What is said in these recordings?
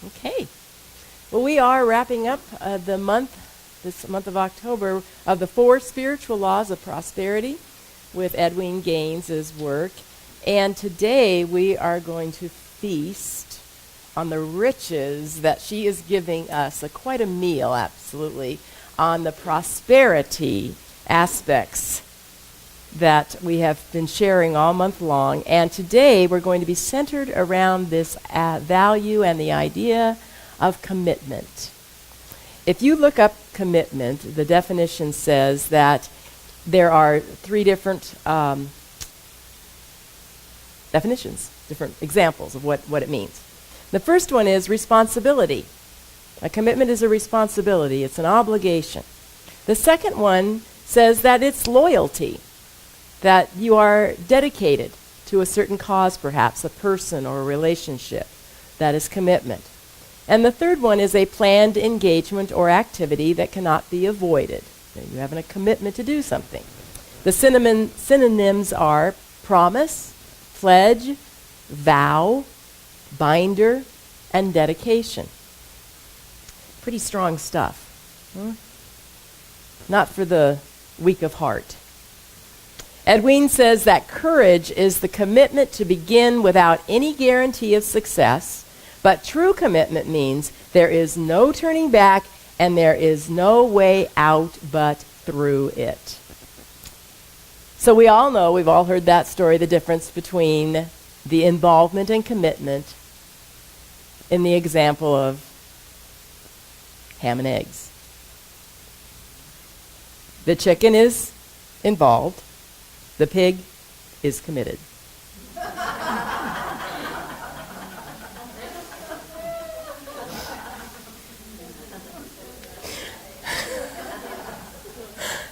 Okay. Well, we are wrapping up this month of October, of the 4 spiritual laws of prosperity with Edwene Gaines's work. And today we are going to feast on the riches that she is giving us, quite a meal, absolutely, on the prosperity aspects that we have been sharing all month long. And today we're going to be centered around this value and the idea of commitment. If you look up commitment, the definition says that there are 3 different definitions, different examples of what it means. The first one is responsibility. A commitment is a responsibility. It's an obligation. The second one says that it's loyalty, that you are dedicated to a certain cause, perhaps a person or a relationship. That is commitment. And the third one is a planned engagement or activity that cannot be avoided. You have a commitment to do something. The synonyms are promise, pledge, vow, binder, and dedication. Pretty strong stuff. Not for the weak of heart. Edwene says that courage is the commitment to begin without any guarantee of success, but true commitment means there is no turning back and there is no way out but through it. So we all know, we've all heard that story, the difference between the involvement and commitment in the example of ham and eggs. The chicken is involved. The pig is committed.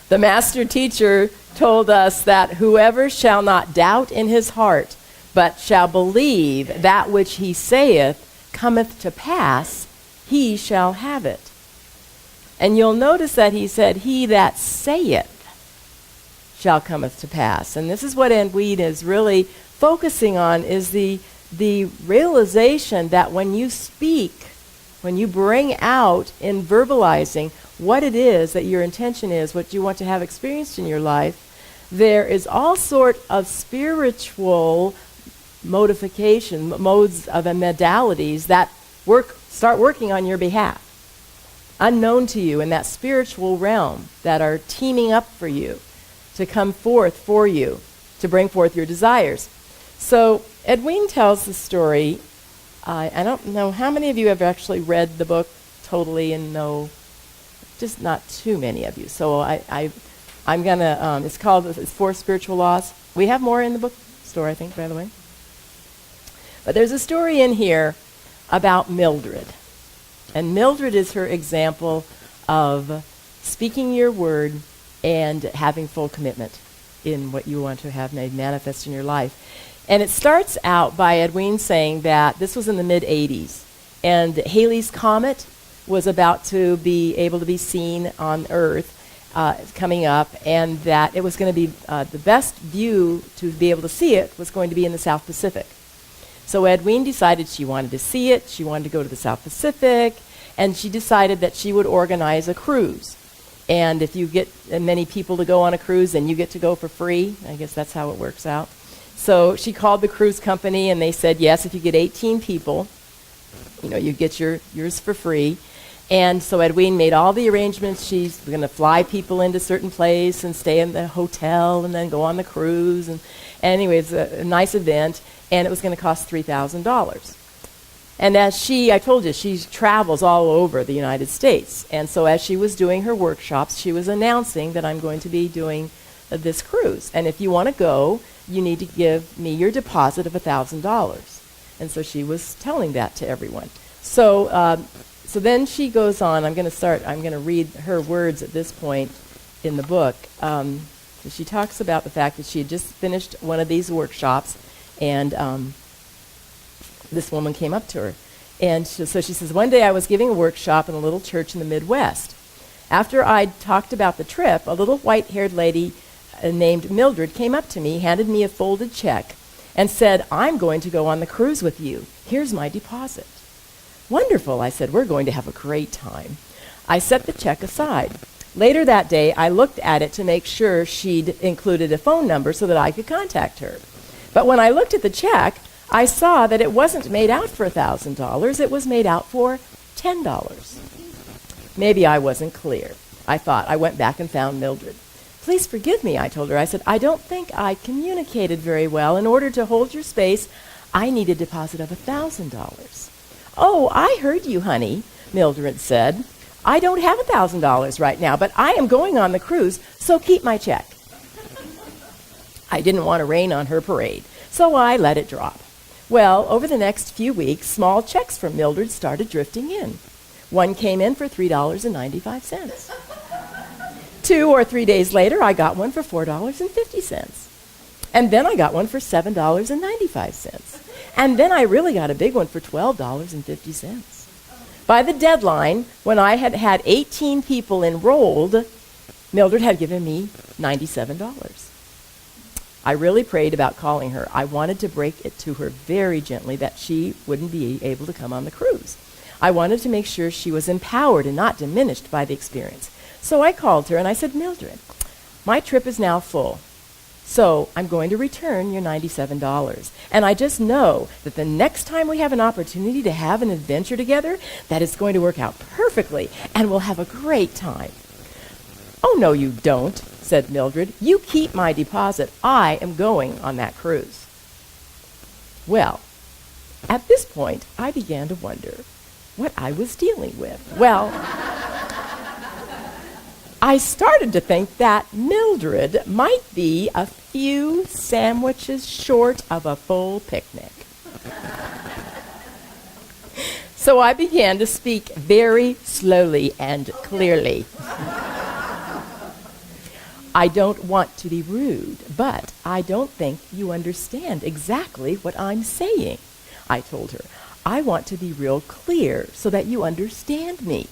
The master teacher told us that whoever shall not doubt in his heart, but shall believe that which he saith cometh to pass, he shall have it. And you'll notice that he said, he that saith shall cometh to pass. And this is what Edwene is really focusing on, is the realization that when you speak, when you bring out in verbalizing what it is that your intention is, what you want to have experienced in your life, there is all sort of spiritual modes of modalities that start working on your behalf, unknown to you in that spiritual realm, that are teaming up for you to come forth for you, to bring forth your desires. So Edwene tells the story. I don't know how many of you have actually read the book totally and know, just not too many of you. So I'm going to, it's called 4 Spiritual Laws. We have more in the bookstore, I think, by the way. But there's a story in here about Mildred. And Mildred is her example of speaking your word and having full commitment in what you want to have made manifest in your life. And it starts out by Edwene saying that this was in the mid-'80s, and Halley's Comet was about to be able to be seen on Earth coming up, and that it was going to be the best view to be able to see it was going to be in the South Pacific. So Edwene decided she wanted to see it, she wanted to go to the South Pacific, and she decided that she would organize a cruise. And if you get many people to go on a cruise, then you get to go for free. I guess that's how it works out. So she called the cruise company, and they said, yes, if you get 18 people, you get yours for free. And so Edwene made all the arrangements. She's going to fly people into a certain place and stay in the hotel and then go on the cruise. And anyway, it's a nice event, and it was going to cost $3,000. And as I told you, she travels all over the United States. And so as she was doing her workshops, she was announcing that I'm going to be doing this cruise. And if you want to go, you need to give me your deposit of $1,000. And so she was telling that to everyone. So then she goes on. I'm going to read her words at this point in the book. She talks about the fact that she had just finished one of these workshops, and this woman came up to her. And so she says, one day I was giving a workshop in a little church in the Midwest. After I'd talked about the trip, a little white-haired lady named Mildred came up to me, handed me a folded check, and said, I'm going to go on the cruise with you. Here's my deposit. Wonderful, I said. We're going to have a great time. I set the check aside. Later that day, I looked at it to make sure she'd included a phone number so that I could contact her. But when I looked at the check, I saw that it wasn't made out for $1,000. It was made out for $10. Maybe I wasn't clear. I thought. I went back and found Mildred. Please forgive me, I told her. I said, I don't think I communicated very well. In order to hold your space, I need a deposit of $1,000. Oh, I heard you, honey, Mildred said. I don't have $1,000 right now, but I am going on the cruise, so keep my check. I didn't want to rain on her parade, so I let it drop. Well, over the next few weeks, small checks from Mildred started drifting in. One came in for $3.95. 2 or 3 days later, I got one for $4.50. And then I got one for $7.95. And then I really got a big one for $12.50. By the deadline, when I had had 18 people enrolled, Mildred had given me $97. I really prayed about calling her. I wanted to break it to her very gently that she wouldn't be able to come on the cruise. I wanted to make sure she was empowered and not diminished by the experience. So I called her and I said, Mildred, my trip is now full. So I'm going to return your $97. And I just know that the next time we have an opportunity to have an adventure together, that it's going to work out perfectly and we'll have a great time. Oh, no, you don't, said Mildred. You keep my deposit. I am going on that cruise. Well, at this point, I began to wonder what I was dealing with. Well, I started to think that Mildred might be a few sandwiches short of a full picnic. So I began to speak very slowly and clearly. I don't want to be rude, but I don't think you understand exactly what I'm saying, I told her. I want to be real clear so that you understand me.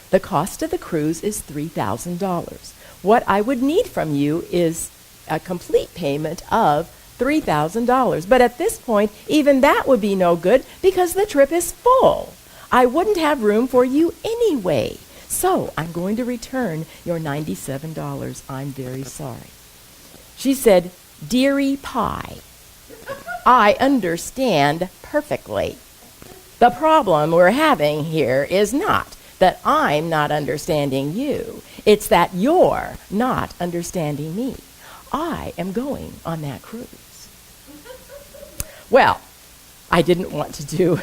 The cost of the cruise is $3,000. What I would need from you is a complete payment of $3,000. But at this point, even that would be no good because the trip is full. I wouldn't have room for you anyway. So I'm going to return your $97. I'm very sorry. She said, Dearie Pie, I understand perfectly. The problem we're having here is not that I'm not understanding you. It's that you're not understanding me. I am going on that cruise. Well, I didn't want to do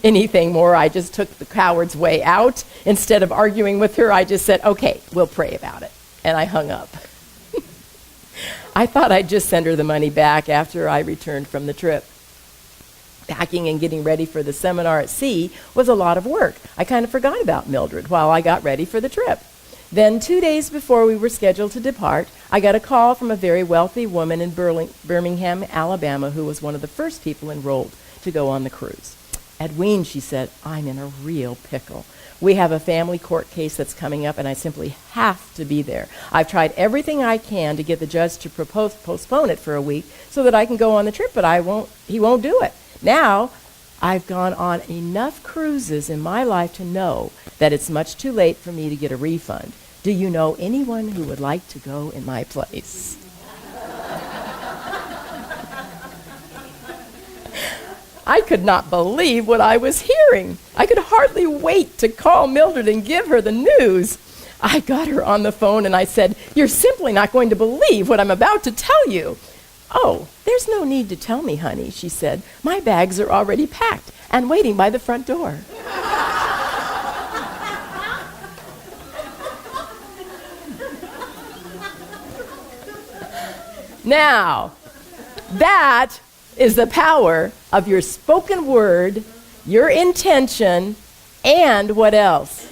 anything more. I just took the coward's way out. Instead of arguing with her, I just said, okay, we'll pray about it. And I hung up. I thought I'd just send her the money back after I returned from the trip. Packing and getting ready for the seminar at sea was a lot of work. I kind of forgot about Mildred while I got ready for the trip. Then 2 days before we were scheduled to depart, I got a call from a very wealthy woman in Birmingham, Alabama, who was one of the first people enrolled to go on the cruise. Edwene, she said, I'm in a real pickle. We have a family court case that's coming up, and I simply have to be there. I've tried everything I can to get the judge to postpone it for a week so that I can go on the trip, but he won't do it. Now, I've gone on enough cruises in my life to know that it's much too late for me to get a refund. Do you know anyone who would like to go in my place? I could not believe what I was hearing. I could hardly wait to call Mildred and give her the news. I got her on the phone and I said, You're simply not going to believe what I'm about to tell you. Oh, there's no need to tell me, honey, she said. My bags are already packed and waiting by the front door. Now, that is the power of your spoken word, your intention, and what else?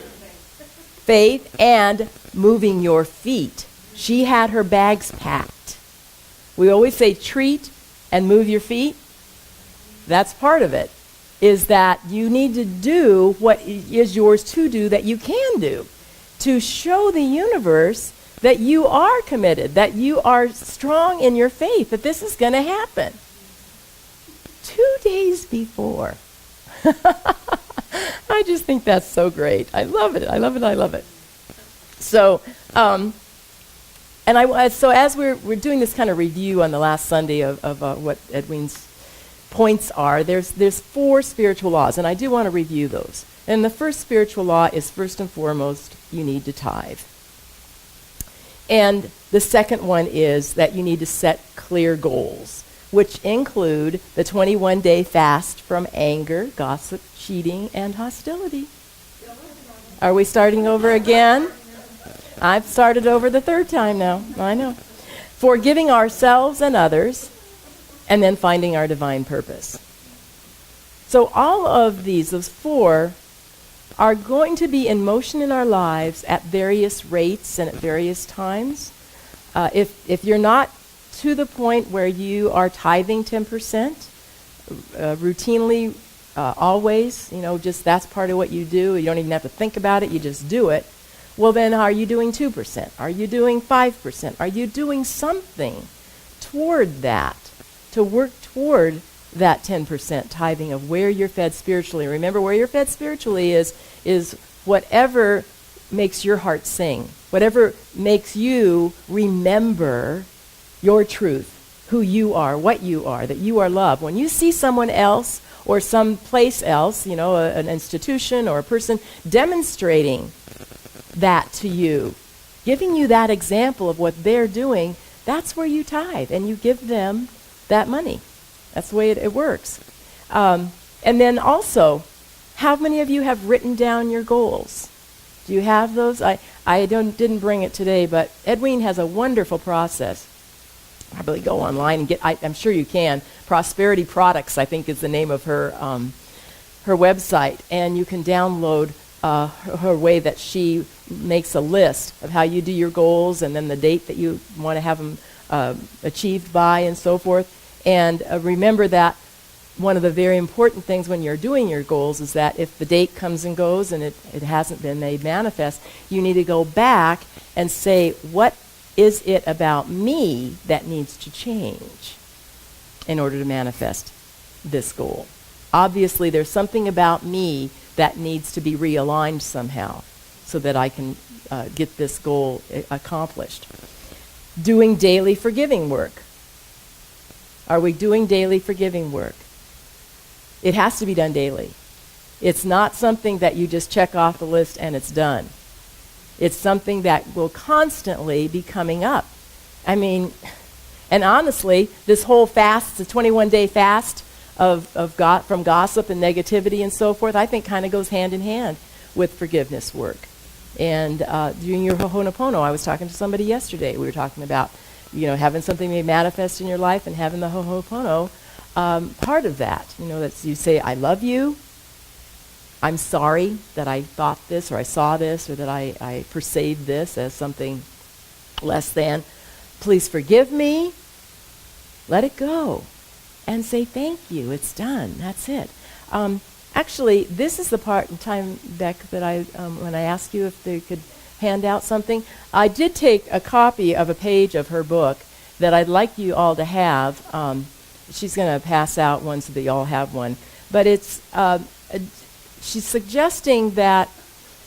Faith and moving your feet. She had her bags packed. We always say treat and move your feet. That's part of it, is that you need to do what is yours to do that you can do, to show the universe that you are committed, that you are strong in your faith, that this is going to happen. 2 days before, just think that's so great. I love it. I love it. I love it. So, so as we're doing this kind of review on the last Sunday of what Edwin's points are, there's 4 spiritual laws, and I do want to review those. And the first spiritual law is, first and foremost, you need to tithe. And the second one is that you need to set clear goals, which include the 21-day fast from anger, gossip, cheating, and hostility. Are we starting over again? I've started over the 3rd time now. I know. Forgiving ourselves and others, and then finding our divine purpose. So all of those 4, are going to be in motion in our lives at various rates and at various times. If you're not to the point where you are tithing 10%, routinely, always, just that's part of what you do. You don't even have to think about it. You just do it. Well, then are you doing 2%? Are you doing 5%? Are you doing something toward that, to work toward that 10% tithing of where you're fed spiritually? Remember, where you're fed spiritually is whatever makes your heart sing, whatever makes you remember your truth, who you are, what you are, that you are loved. When you see someone else or someplace else, an institution or a person demonstrating that to you, giving you that example of what they're doing, that's where you tithe, and you give them that money. That's the way it works. And then also, how many of you have written down your goals? Do you have those? I didn't bring it today, but Edwin has a wonderful process. Probably go online and get, I'm sure you can. Prosperity Products, I think, is the name of her website. And you can download her way that she makes a list of how you do your goals and then the date that you want to have them achieved by and so forth. And remember that one of the very important things when you're doing your goals is that if the date comes and goes and it hasn't been made manifest, you need to go back and say, what is it about me that needs to change in order to manifest this goal? Obviously, there's something about me that needs to be realigned somehow so that I can get this goal accomplished. Doing daily forgiving work. Are we doing daily forgiving work? It has to be done daily. It's not something that you just check off the list and it's done. It's something that will constantly be coming up. I mean, and honestly, this whole fast, the 21-day fast from gossip and negativity and so forth, I think kind of goes hand in hand with forgiveness work. And doing your Ho'oponopono, I was talking to somebody yesterday. We were talking about having something made manifest in your life and having the Ho'oponopono part of that. That you say, I love you. I'm sorry that I thought this or I saw this or that I perceived this as something less than. Please forgive me. Let it go. And say thank you. It's done. That's it. Actually, this is the part in time, Beck, that when I asked you if they could hand out something, I did take a copy of a page of her book that I'd like you all to have. She's going to pass out one so that you all have one. But it's she's suggesting that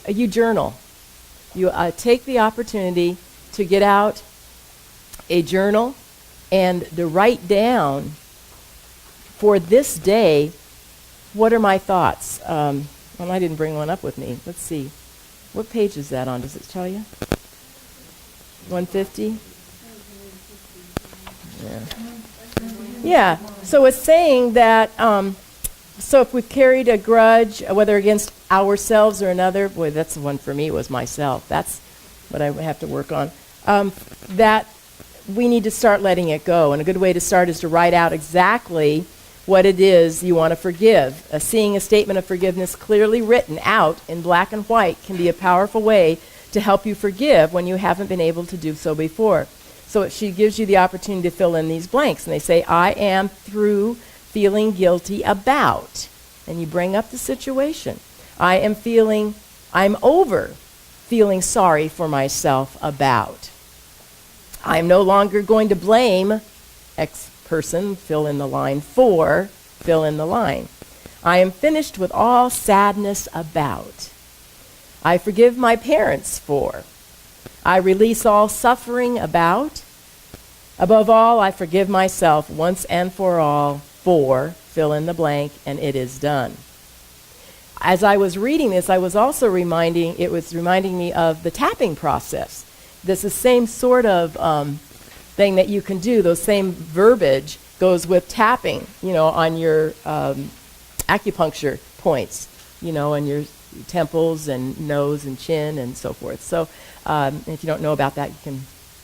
you journal. You take the opportunity to get out a journal and to write down for this day, what are my thoughts? Well, I didn't bring one up with me. Let's see. What page is that on? Does it tell you? 150? Yeah. So it's saying that, so if we've carried a grudge, whether against ourselves or another, boy, that's the one for me, was myself. That's what I have to work on. That we need to start letting it go. And a good way to start is to write out exactly what it is you want to forgive. Seeing a statement of forgiveness clearly written out in black and white can be a powerful way to help you forgive when you haven't been able to do so before. So she gives you the opportunity to fill in these blanks. And they say, I am through feeling guilty about. And you bring up the situation. I'm over feeling sorry for myself about. I'm no longer going to blame X person, fill in the line, for, fill in the line. I am finished with all sadness about. I forgive my parents for. I release all suffering about. Above all, I forgive myself once and for all for, fill in the blank, and it is done. As I was reading this, I was also reminding me of the tapping process. This is the same sort of thing that you can do. Those same verbiage goes with tapping, on your acupuncture points, on your temples and nose and chin and so forth. So if you don't know about that,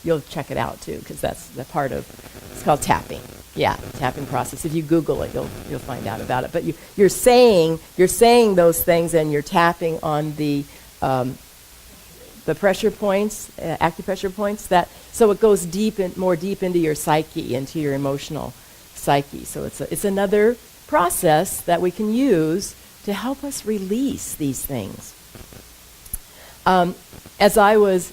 you'll check it out too, because that's the part of, it's called tapping. Yeah, tapping process. If you Google it, you'll find out about it. But you're saying those things, and you're tapping on the pressure points, acupressure points. So it goes more deep into your psyche, into your emotional psyche. So it's another process that we can use to help us release these things. As I was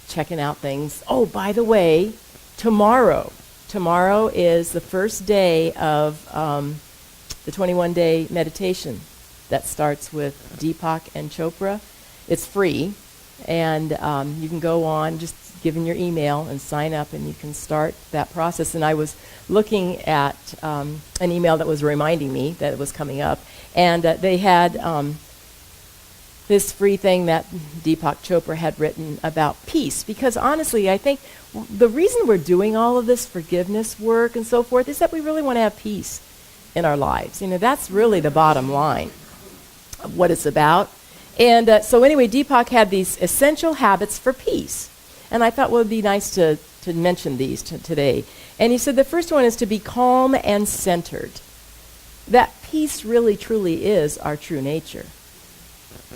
checking out things, oh, by the way, tomorrow is the first day of the 21-day meditation that starts with Deepak and Chopra. It's free, and you can go on, just give in your email and sign up, and you can start that process. And I was looking at an email that was reminding me that it was coming up, and they had this free thing that Deepak Chopra had written about peace. Because honestly, I think the reason we're doing all of this forgiveness work and so forth is that we really want to have peace in our lives. That's really the bottom line of what it's about. And so anyway, Deepak had these essential habits for peace. And I thought, well, it would be nice to mention these today. And he said the first one is to be calm and centered. That peace really, truly is our true nature.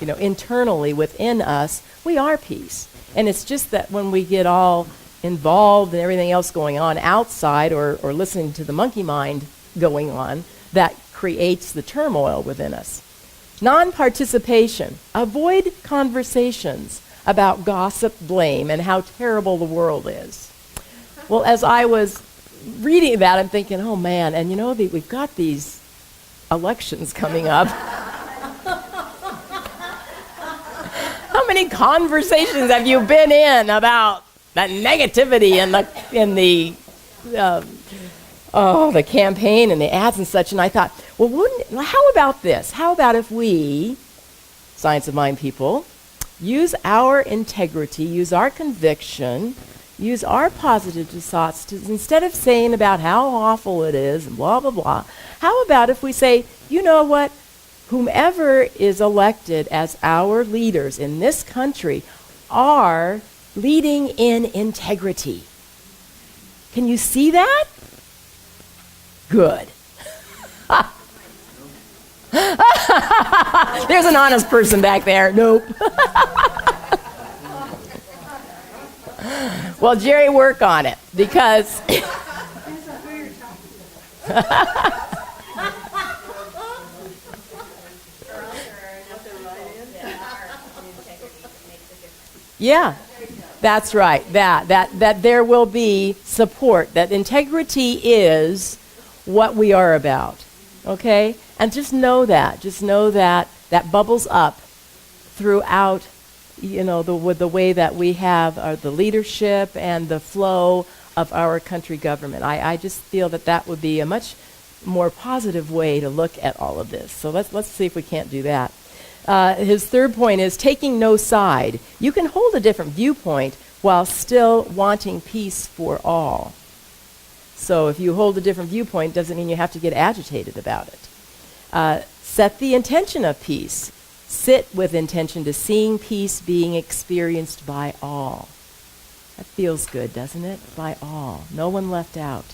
Internally within us, we are peace. And it's just that when we get all involved in everything else going on outside, or listening to the monkey mind going on, that creates the turmoil within us. Non-participation. Avoid conversations about gossip, blame, and how terrible the world is. Well, as I was reading that, I'm thinking, oh man, and we've got these elections coming up. How many conversations have you been in about that negativity and the campaign and the ads and such? And I thought, well, how about this? How about if we, Science of Mind people, use our integrity, use our conviction, use our positive thoughts to, instead of saying about how awful it is and blah, blah, blah, how about if we say, you know what? Whomever is elected as our leaders in this country are leading in integrity. Can you see that? Good. There's an honest person back there. Nope. Well, Jerry, work on it, because yeah, that's right. That there will be support. That integrity is what we are about. Okay? And just know that. Just know that bubbles up throughout, the way that we have the leadership and the flow of our country government. I just feel that would be a much more positive way to look at all of this. So let's see if we can't do that. His third point is taking no side. You can hold a different viewpoint while still wanting peace for all. So if you hold a different viewpoint, doesn't mean you have to get agitated about it. Set the intention of peace. Sit with intention to seeing peace being experienced by all. That feels good, doesn't it? By all. No one left out.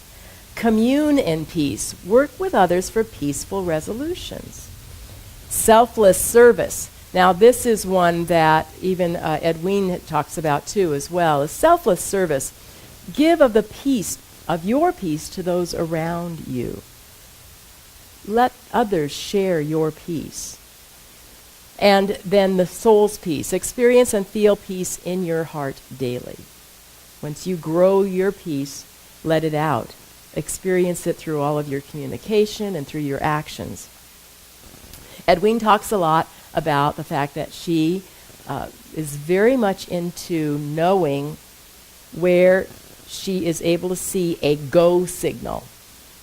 Commune in peace. Work with others for peaceful resolutions. Selfless service. Now, this is one that even Edwin talks about too as well, is selfless service. Give of the peace, of your peace, to those around you. Let others share your peace. And then the soul's peace. Experience and feel peace in your heart daily. Once you grow your peace, let it out experience it through all of your communication and through your actions. Edwina talks a lot about the fact that she is very much into knowing where she is able to see a go signal.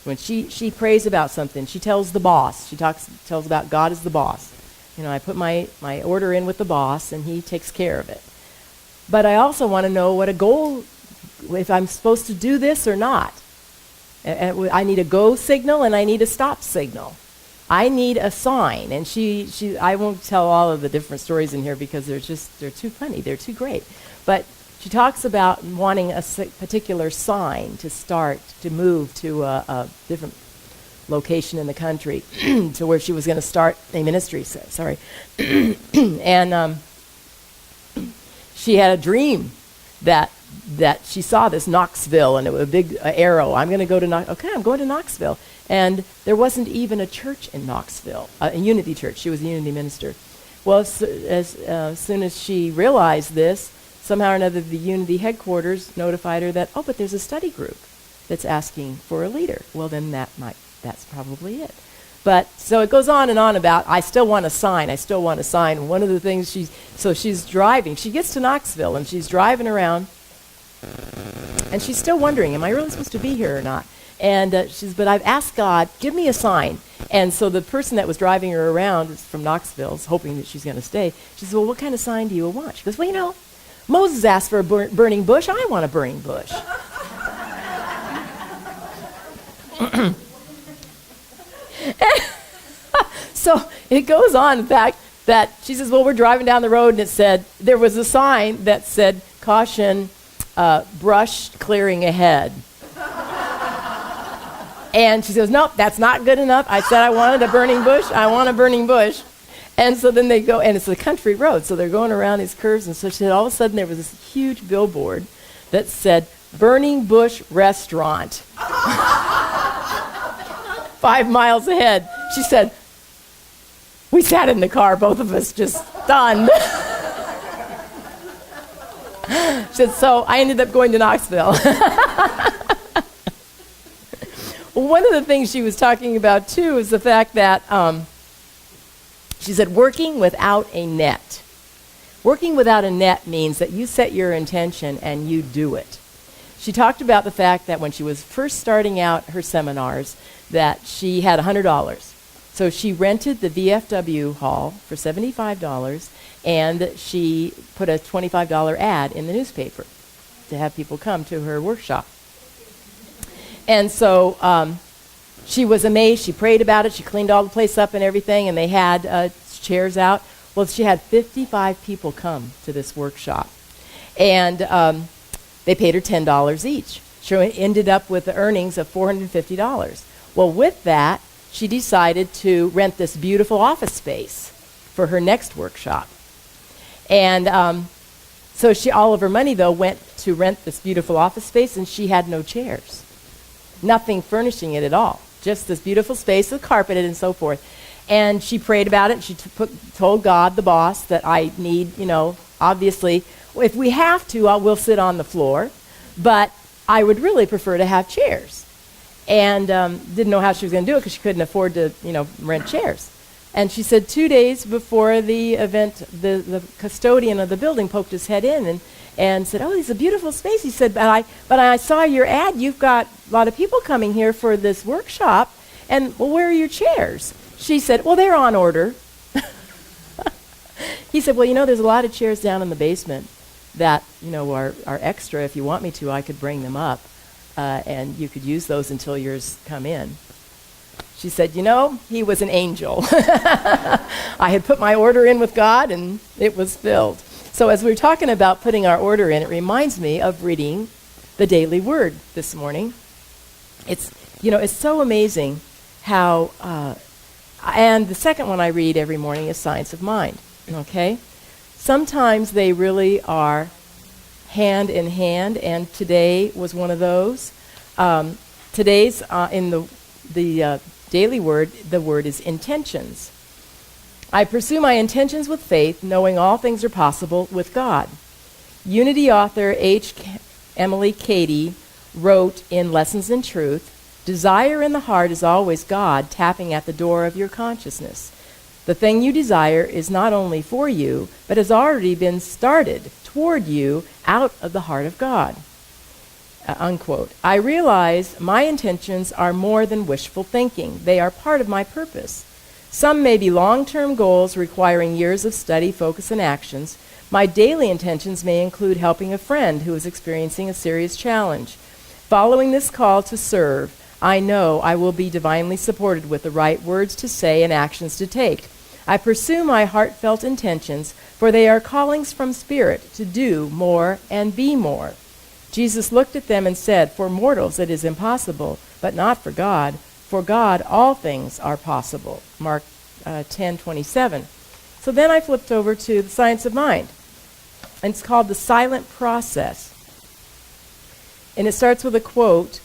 When she prays about something, she tells the boss. She tells about God as the boss. I put my order in with the boss, and he takes care of it. But I also want to know what a goal, if I'm supposed to do this or not. I need a go signal, and I need a stop signal. I need a sign. And I won't tell all of the different stories in here because they're too funny. They're too great. But she talks about wanting a particular sign to move to a different location in the country to where she was going to start a ministry. And she had a dream that she saw this Knoxville, and it was a big arrow. I'm going to go to I'm going to Knoxville. And there wasn't even a church in Knoxville, a Unity church. She was a Unity minister. Well, as soon as she realized this, somehow or another the Unity headquarters notified her that, but there's a study group that's asking for a leader. Well, then that's probably it. But so it goes on and on about, I still want a sign. And one of the things she's driving. She gets to Knoxville, and she's driving around, and she's still wondering, am I really supposed to be here or not? And but I've asked God, give me a sign. And so the person that was driving her around is from Knoxville, is hoping that she's going to stay. She says, well, what kind of sign do you want? She goes, well, Moses asked for a burning bush. I want a burning bush. So it goes on, in fact, that she says, well, we're driving down the road, and there was a sign that said, caution, brush clearing ahead. And she says, nope, that's not good enough. I said I wanted a burning bush. I want a burning bush. And so then they go, and it's a country road, so they're going around these curves. And so she said, all of a sudden there was this huge billboard that said, Burning Bush Restaurant. 5 miles ahead. She said, we sat in the car, both of us just stunned. She said, so I ended up going to Knoxville. One of the things she was talking about, too, is the fact that she said working without a net. Working without a net means that you set your intention and you do it. She talked about the fact that when she was first starting out her seminars, that she had $100. So she rented the VFW hall for $75, and she put a $25 ad in the newspaper to have people come to her workshop. And so she was amazed. She prayed about it. She cleaned all the place up and everything, and they had chairs out. Well, she had 55 people come to this workshop. And they paid her $10 each. She ended up with the earnings of $450. Well, with that, she decided to rent this beautiful office space for her next workshop. And so all of her money, though, went to rent this beautiful office space, and she had no chairs. Nothing furnishing it at all. Just this beautiful space with carpeted and so forth. And she prayed about it. She told God, the boss, that I need, obviously, if we have to, we'll sit on the floor. But I would really prefer to have chairs. And didn't know how she was going to do it because she couldn't afford to, rent chairs. And she said 2 days before the event, the custodian of the building poked his head in and said, oh, it's a beautiful space. He said, but I saw your ad. You've got a lot of people coming here for this workshop. And, well, where are your chairs? She said, well, they're on order. He said, well, there's a lot of chairs down in the basement that, are extra. If you want me to, I could bring them up. And you could use those until yours come in. She said, he was an angel. I had put my order in with God, and it was filled. So as we're talking about putting our order in, it reminds me of reading the daily word this morning. It's so amazing how, and the second one I read every morning is Science of Mind, okay? Sometimes they really are hand in hand, and today was one of those. Today's in the daily word, the word is intentions. I pursue my intentions with faith, knowing all things are possible with God. Unity author Emily Cady wrote in Lessons in Truth, Desire in the heart is always God tapping at the door of your consciousness. The thing you desire is not only for you, but has already been started toward you out of the heart of God. Unquote. I realize my intentions are more than wishful thinking. They are part of my purpose. Some may be long-term goals requiring years of study, focus, and actions. My daily intentions may include helping a friend who is experiencing a serious challenge. Following this call to serve, I know I will be divinely supported with the right words to say and actions to take. I pursue my heartfelt intentions, for they are callings from Spirit to do more and be more. Jesus looked at them and said, "For mortals it is impossible, but not for God. For God all things are possible." Mark 10:27. So then I flipped over to the science of mind. And it's called the silent process. And it starts with a quote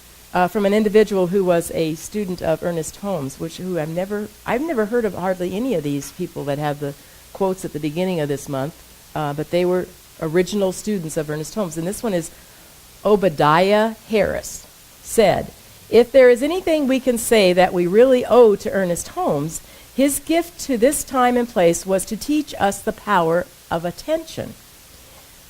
from an individual who was a student of Ernest Holmes, I've never heard of hardly any of these people that have the quotes at the beginning of this month, but they were original students of Ernest Holmes. And this one is Obadiah Harris said, "If there is anything we can say that we really owe to Ernest Holmes, his gift to this time and place was to teach us the power of attention.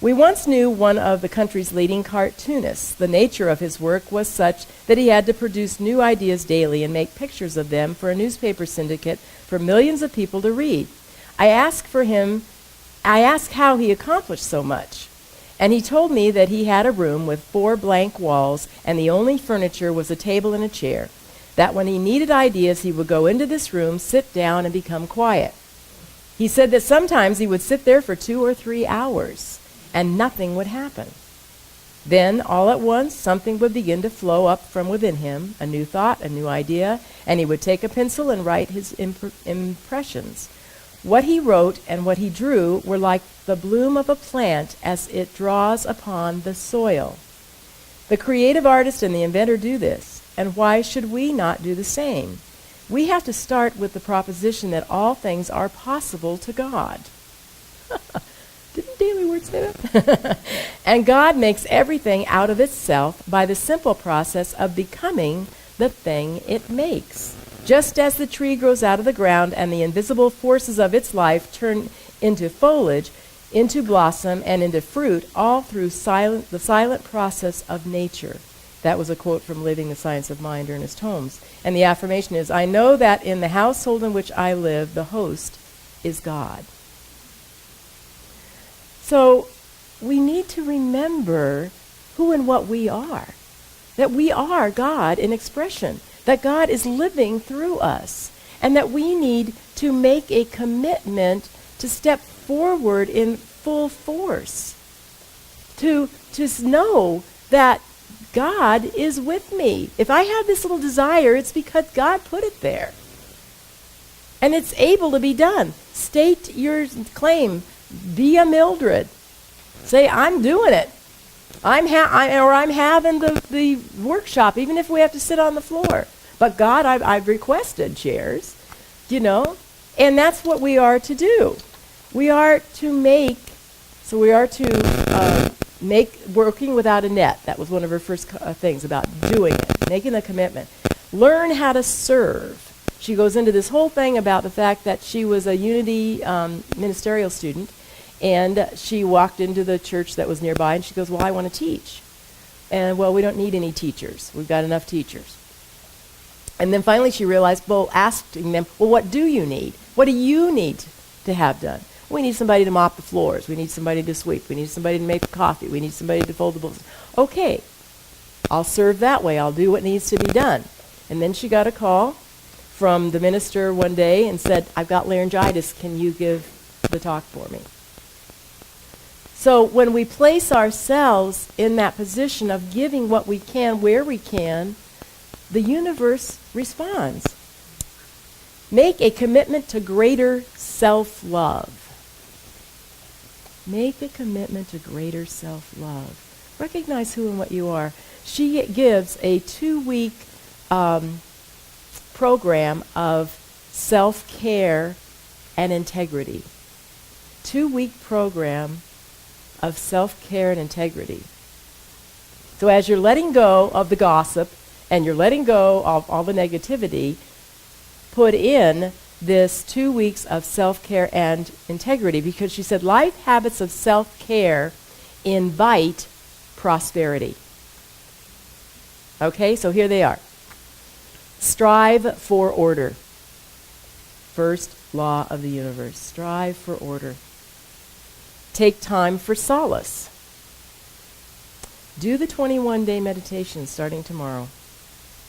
We once knew one of the country's leading cartoonists. The nature of his work was such that he had to produce new ideas daily and make pictures of them for a newspaper syndicate for millions of people to read. I asked how he accomplished so much. And he told me that he had a room with 4 blank walls, and the only furniture was a table and a chair. That when he needed ideas, he would go into this room, sit down, and become quiet. He said that sometimes he would sit there for 2 or 3 hours, and nothing would happen. Then, all at once, something would begin to flow up from within him, a new thought, a new idea, and he would take a pencil and write his impressions. What he wrote and what he drew were like the bloom of a plant as it draws upon the soil. The creative artist and the inventor do this, and why should we not do the same? We have to start with the proposition that all things are possible to God." Didn't Daily Word say that? "And God makes everything out of itself by the simple process of becoming the thing it makes. Just as the tree grows out of the ground and the invisible forces of its life turn into foliage, into blossom, and into fruit, all through the silent process of nature." That was a quote from Living the Science of Mind, Ernest Holmes. And the affirmation is, "I know that in the household in which I live, the host is God." So we need to remember who and what we are. That we are God in expression. That God is living through us. And that we need to make a commitment to step forward in full force. To know that God is with me. If I have this little desire, it's because God put it there. And it's able to be done. State your claim. Be a Mildred. Say, "I'm doing it. I'm having the workshop, even if we have to sit on the floor. But God, I've requested chairs, and that's what we are to do. We are to make working without a net. That was one of her first things about doing it, making a commitment. Learn how to serve. She goes into this whole thing about the fact that she was a Unity ministerial student, and she walked into the church that was nearby, and she goes, "Well, I want to teach." And, "Well, we don't need any teachers. We've got enough teachers." And then finally she realized, asking them, "Well, what do you need? What do you need to have done?" "We need somebody to mop the floors. We need somebody to sweep. We need somebody to make coffee. We need somebody to fold the books." "Okay, I'll serve that way. I'll do what needs to be done." And then she got a call from the minister one day and said, "I've got laryngitis. Can you give the talk for me?" So when we place ourselves in that position of giving what we can, where we can, the universe responds. Make a commitment to greater self-love. Make a commitment to greater self-love. Recognize who and what you are. She gives a 2-week program of self-care and integrity. 2-week program of self-care and integrity. So as you're letting go of the gossip and you're letting go of all the negativity, put in this 2 weeks of self-care and integrity, because she said life habits of self-care invite prosperity. Okay, so here they are. Strive for order. First law of the universe. Strive for order. Take time for solace. Do the 21-day meditation starting tomorrow.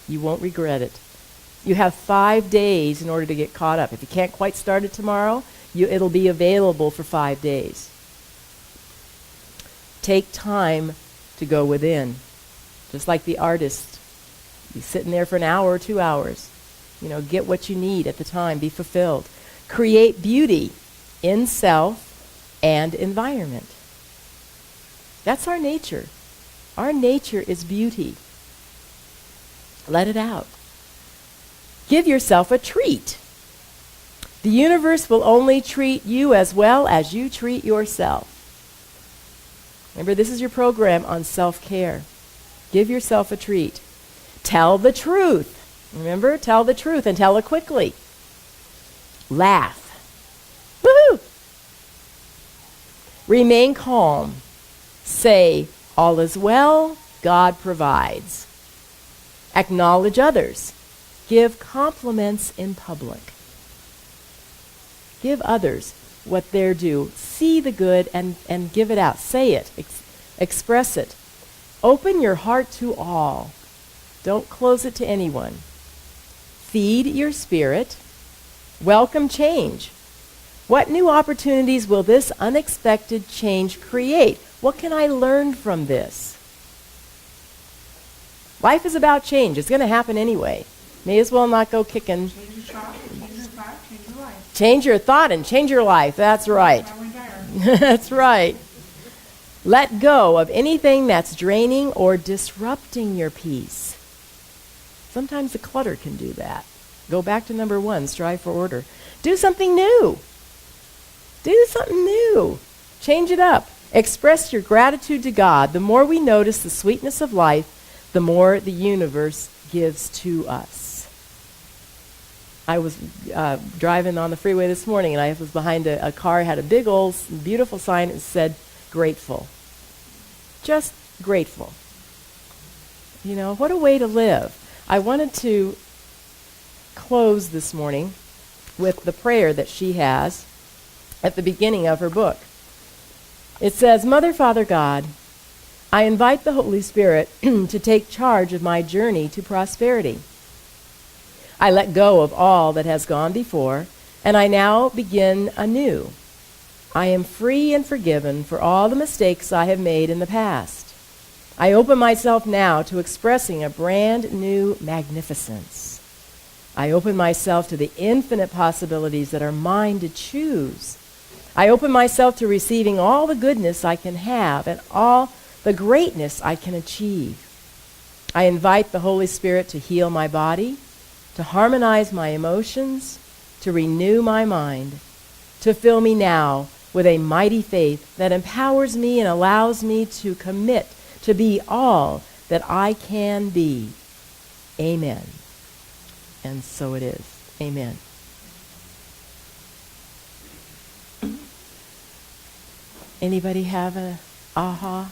You won't regret it. You have 5 days in order to get caught up. If you can't quite start it tomorrow, it'll be available for 5 days. Take time to go within. Just like the artist. Be sitting there for an hour or 2 hours. Get what you need at the time. Be fulfilled. Create beauty in self and environment. That's our nature. Our nature is beauty. Let it out. Give yourself a treat. The universe will only treat you as well as you treat yourself. Remember, this is your program on self-care. Give yourself a treat. Tell the truth. Remember, tell the truth and tell it quickly. Laugh. Woohoo! Remain calm. Say, all is well, God provides. Acknowledge others. Give compliments in public. Give others what they're due. See the good and give it out. Say it. Express it. Open your heart to all. Don't close it to anyone. Feed your spirit. Welcome change. What new opportunities will this unexpected change create? What can I learn from this? Life is about change. It's going to happen anyway. May as well not go kicking. Change your thought, change your life. Change your thought and change your life. That's right. That's right. Let go of anything that's draining or disrupting your peace. Sometimes the clutter can do that. Go back to number 1, strive for order. Do something new. Do something new. Change it up. Express your gratitude to God. The more we notice the sweetness of life, the more the universe gives to us. I was driving on the freeway this morning, and I was behind a car, had a big old beautiful sign that said, grateful. Just grateful. What a way to live. I wanted to close this morning with the prayer that she has at the beginning of her book. It says, Mother, Father, God, I invite the Holy Spirit to take charge of my journey to prosperity. I let go of all that has gone before, and I now begin anew. I am free and forgiven for all the mistakes I have made in the past. I open myself now to expressing a brand new magnificence. I open myself to the infinite possibilities that are mine to choose. I open myself to receiving all the goodness I can have and all the greatness I can achieve. I invite the Holy Spirit to heal my body, to harmonize my emotions, to renew my mind, to fill me now with a mighty faith that empowers me and allows me to commit to be all that I can be. Amen. And so it is. Amen. Anybody have an aha?